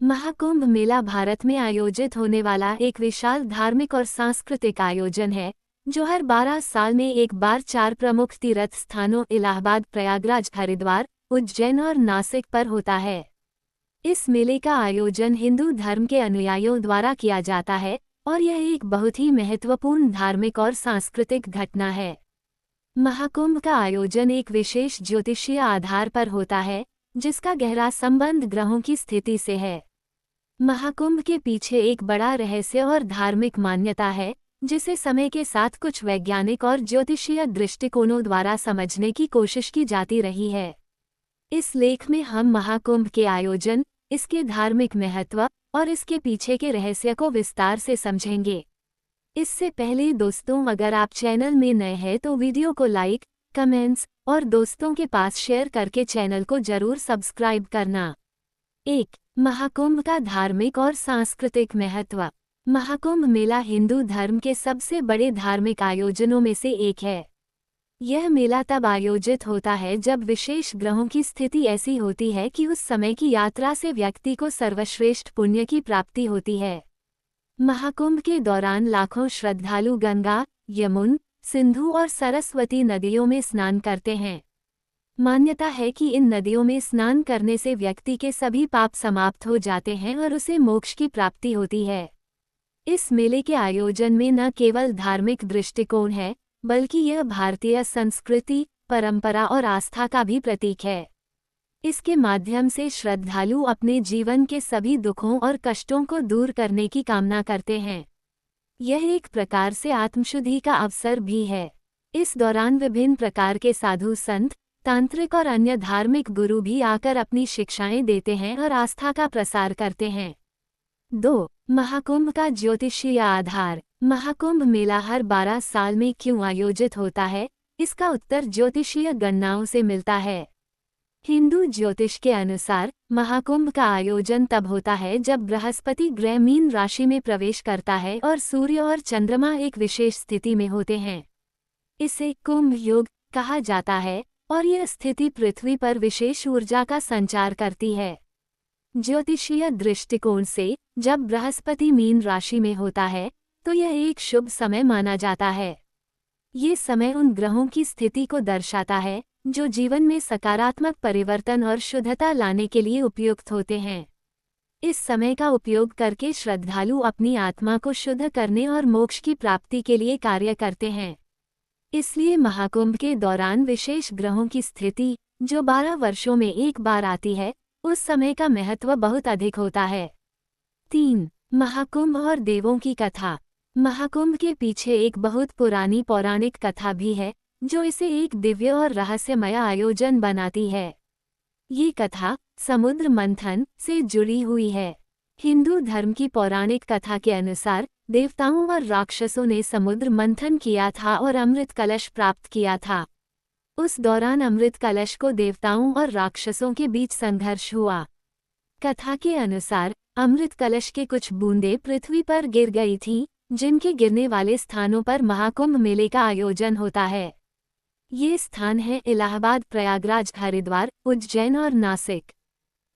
महाकुंभ मेला भारत में आयोजित होने वाला एक विशाल धार्मिक और सांस्कृतिक आयोजन है, जो हर 12 साल में एक बार 4 प्रमुख तीर्थ स्थानों इलाहाबाद, प्रयागराज, हरिद्वार, उज्जैन और नासिक पर होता है। इस मेले का आयोजन हिंदू धर्म के अनुयायियों द्वारा किया जाता है और यह एक बहुत ही महत्वपूर्ण धार्मिक और सांस्कृतिक घटना है। महाकुंभ का आयोजन एक विशेष ज्योतिषीय आधार पर होता है, जिसका गहरा संबंध ग्रहों की स्थिति से है। महाकुंभ के पीछे एक बड़ा रहस्य और धार्मिक मान्यता है, जिसे समय के साथ कुछ वैज्ञानिक और ज्योतिषीय दृष्टिकोणों द्वारा समझने की कोशिश की जाती रही है। इस लेख में हम महाकुंभ के आयोजन, इसके धार्मिक महत्व और इसके पीछे के रहस्य को विस्तार से समझेंगे। इससे पहले दोस्तों, अगर आप चैनल में नए हैं तो वीडियो को लाइक, कमेंट्स और दोस्तों के पास शेयर करके चैनल को जरूर सब्सक्राइब करना। 1. महाकुंभ का धार्मिक और सांस्कृतिक महत्व। महाकुंभ मेला हिंदू धर्म के सबसे बड़े धार्मिक आयोजनों में से एक है। यह मेला तब आयोजित होता है जब विशेष ग्रहों की स्थिति ऐसी होती है कि उस समय की यात्रा से व्यक्ति को सर्वश्रेष्ठ पुण्य की प्राप्ति होती है। महाकुंभ के दौरान लाखों श्रद्धालु गंगा, यमुना, सिंधु और सरस्वती नदियों में स्नान करते हैं। मान्यता है कि इन नदियों में स्नान करने से व्यक्ति के सभी पाप समाप्त हो जाते हैं और उसे मोक्ष की प्राप्ति होती है। इस मेले के आयोजन में न केवल धार्मिक दृष्टिकोण है, बल्कि यह भारतीय संस्कृति, परंपरा और आस्था का भी प्रतीक है। इसके माध्यम से श्रद्धालु अपने जीवन के सभी दुखों और कष्टों को दूर करने की कामना करते हैं। यह एक प्रकार से आत्मशुद्धि का अवसर भी है। इस दौरान विभिन्न प्रकार के साधु संत, तांत्रिक और अन्य धार्मिक गुरु भी आकर अपनी शिक्षाएं देते हैं और आस्था का प्रसार करते हैं। 2. महाकुंभ का ज्योतिषीय आधार। महाकुंभ मेला हर 12 साल में क्यों आयोजित होता है, इसका उत्तर ज्योतिषीय गणनाओं से मिलता है। हिंदू ज्योतिष के अनुसार महाकुंभ का आयोजन तब होता है जब बृहस्पति ग्रह मीन राशि में प्रवेश करता है और सूर्य और चंद्रमा एक विशेष स्थिति में होते हैं। इसे कुंभ योग कहा जाता है और यह स्थिति पृथ्वी पर विशेष ऊर्जा का संचार करती है। ज्योतिषीय दृष्टिकोण से जब बृहस्पति मीन राशि में होता है तो यह एक शुभ समय माना जाता है। ये समय उन ग्रहों की स्थिति को दर्शाता है जो जीवन में सकारात्मक परिवर्तन और शुद्धता लाने के लिए उपयुक्त होते हैं। इस समय का उपयोग करके श्रद्धालु अपनी आत्मा को शुद्ध करने और मोक्ष की प्राप्ति के लिए कार्य करते हैं। इसलिए महाकुंभ के दौरान विशेष ग्रहों की स्थिति, जो 12 वर्षों में एक बार आती है, उस समय का महत्व बहुत अधिक होता है। 3. महाकुंभ और देवों की कथा। महाकुंभ के पीछे एक बहुत पुरानी पौराणिक कथा भी है, जो इसे एक दिव्य और रहस्यमय आयोजन बनाती है। ये कथा समुद्र मंथन से जुड़ी हुई है। हिंदू धर्म की पौराणिक कथा के अनुसार देवताओं और राक्षसों ने समुद्र मंथन किया था और अमृत कलश प्राप्त किया था। उस दौरान अमृत कलश को देवताओं और राक्षसों के बीच संघर्ष हुआ। कथा के अनुसार अमृत कलश के कुछ बूंदें पृथ्वी पर गिर गई थीं, जिनके गिरने वाले स्थानों पर महाकुंभ मेले का आयोजन होता है। ये स्थान हैं इलाहाबाद, प्रयागराज, हरिद्वार, उज्जैन और नासिक।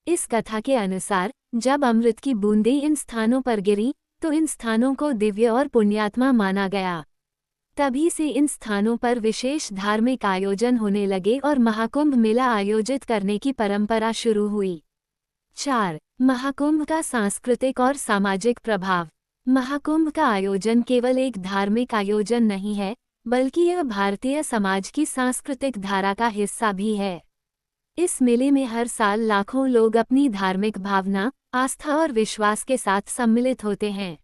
इस कथा के अनुसार जब अमृत की बूंदें इन स्थानों पर गिरी तो इन स्थानों को दिव्य और पुण्यात्मा माना गया। तभी से इन स्थानों पर विशेष धार्मिक आयोजन होने लगे और महाकुंभ मेला आयोजित करने की परंपरा शुरू हुई। 4. महाकुंभ का सांस्कृतिक और सामाजिक प्रभाव। महाकुंभ का आयोजन केवल एक धार्मिक आयोजन नहीं है, बल्कि यह भारतीय समाज की सांस्कृतिक धारा का हिस्सा भी है। इस मेले में हर साल लाखों लोग अपनी धार्मिक भावना, आस्था और विश्वास के साथ सम्मिलित होते हैं।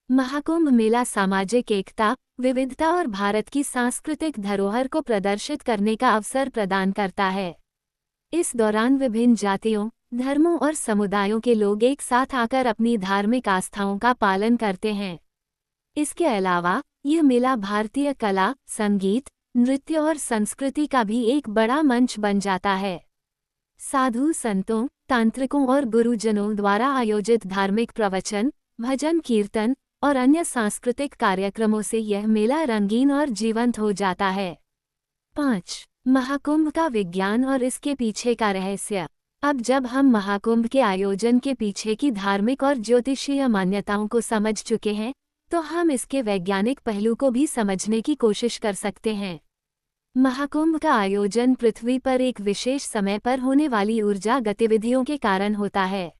महाकुंभ मेला सामाजिक एकता, विविधता और भारत की सांस्कृतिक धरोहर को प्रदर्शित करने का अवसर प्रदान करता है। इस दौरान विभिन्न जातियों, धर्मों और समुदायों के लोग एक साथ आकर अपनी धार्मिक आस्थाओं का पालन करते हैं। इसके अलावा यह मेला भारतीय कला, संगीत, नृत्य और संस्कृति का भी एक बड़ा मंच बन जाता है। साधु संतों, तांत्रिकों और गुरुजनों द्वारा आयोजित धार्मिक प्रवचन, भजन, कीर्तन और अन्य सांस्कृतिक कार्यक्रमों से यह मेला रंगीन और जीवंत हो जाता है। 5. महाकुंभ का विज्ञान और इसके पीछे का रहस्य। अब जब हम महाकुंभ के आयोजन के पीछे की धार्मिक और ज्योतिषीय मान्यताओं को समझ चुके हैं, तो हम इसके वैज्ञानिक पहलू को भी समझने की कोशिश कर सकते हैं। महाकुंभ का आयोजन पृथ्वी पर एक विशेष समय पर होने वाली ऊर्जा गतिविधियों के कारण होता है।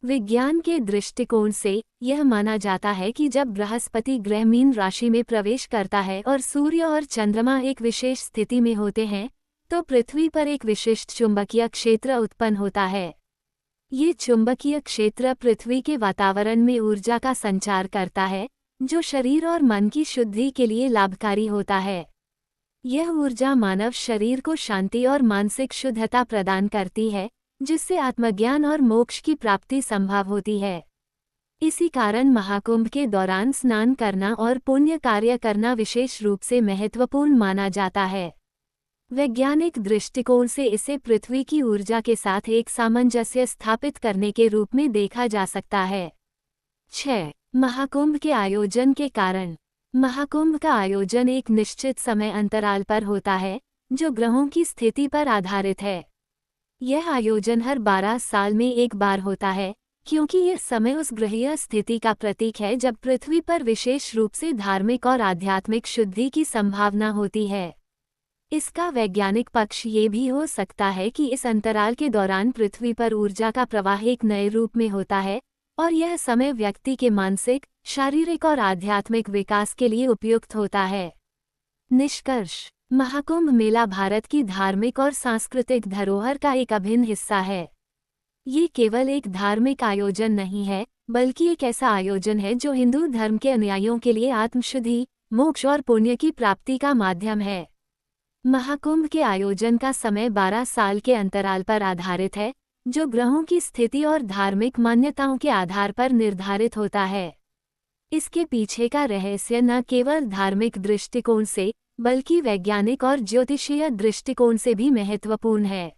विज्ञान के दृष्टिकोण से यह माना जाता है कि जब बृहस्पति ग्रह मीन राशि में प्रवेश करता है और सूर्य और चंद्रमा एक विशेष स्थिति में होते हैं, तो पृथ्वी पर एक विशिष्ट चुंबकीय क्षेत्र उत्पन्न होता है। ये चुंबकीय क्षेत्र पृथ्वी के वातावरण में ऊर्जा का संचार करता है, जो शरीर और मन की शुद्धि के लिए लाभकारी होता है। यह ऊर्जा मानव शरीर को शांति और मानसिक शुद्धता प्रदान करती है, जिससे आत्मज्ञान और मोक्ष की प्राप्ति संभव होती है। इसी कारण महाकुंभ के दौरान स्नान करना और पुण्य कार्य करना विशेष रूप से महत्वपूर्ण माना जाता है। वैज्ञानिक दृष्टिकोण से इसे पृथ्वी की ऊर्जा के साथ एक सामंजस्य स्थापित करने के रूप में देखा जा सकता है। 6. महाकुंभ के आयोजन के कारण। महाकुंभ का आयोजन एक निश्चित समय अंतराल पर होता है, जो ग्रहों की स्थिति पर आधारित है। यह आयोजन हर 12 साल में एक बार होता है, क्योंकि यह समय उस ग्रहीय स्थिति का प्रतीक है जब पृथ्वी पर विशेष रूप से धार्मिक और आध्यात्मिक शुद्धि की संभावना होती है। इसका वैज्ञानिक पक्ष ये भी हो सकता है कि इस अंतराल के दौरान पृथ्वी पर ऊर्जा का प्रवाह एक नए रूप में होता है और यह समय व्यक्ति के मानसिक, शारीरिक और आध्यात्मिक विकास के लिए उपयुक्त होता है। निष्कर्ष: महाकुंभ मेला भारत की धार्मिक और सांस्कृतिक धरोहर का एक अभिन्न हिस्सा है। ये केवल एक धार्मिक आयोजन नहीं है, बल्कि एक ऐसा आयोजन है जो हिंदू धर्म के अनुयायियों के लिए आत्मशुद्धि, मोक्ष और पुण्य की प्राप्ति का माध्यम है। महाकुंभ के आयोजन का समय 12 साल के अंतराल पर आधारित है, जो ग्रहों की स्थिति और धार्मिक मान्यताओं के आधार पर निर्धारित होता है। इसके पीछे का रहस्य न केवल धार्मिक दृष्टिकोण से, बल्कि वैज्ञानिक और ज्योतिषीय दृष्टिकोण से भी महत्वपूर्ण है।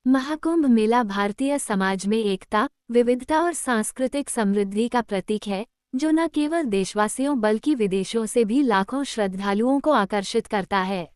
महाकुंभ मेला भारतीय समाज में एकता, विविधता और सांस्कृतिक समृद्धि का प्रतीक है, जो न केवल देशवासियों बल्कि विदेशों से भी लाखों श्रद्धालुओं को आकर्षित करता है।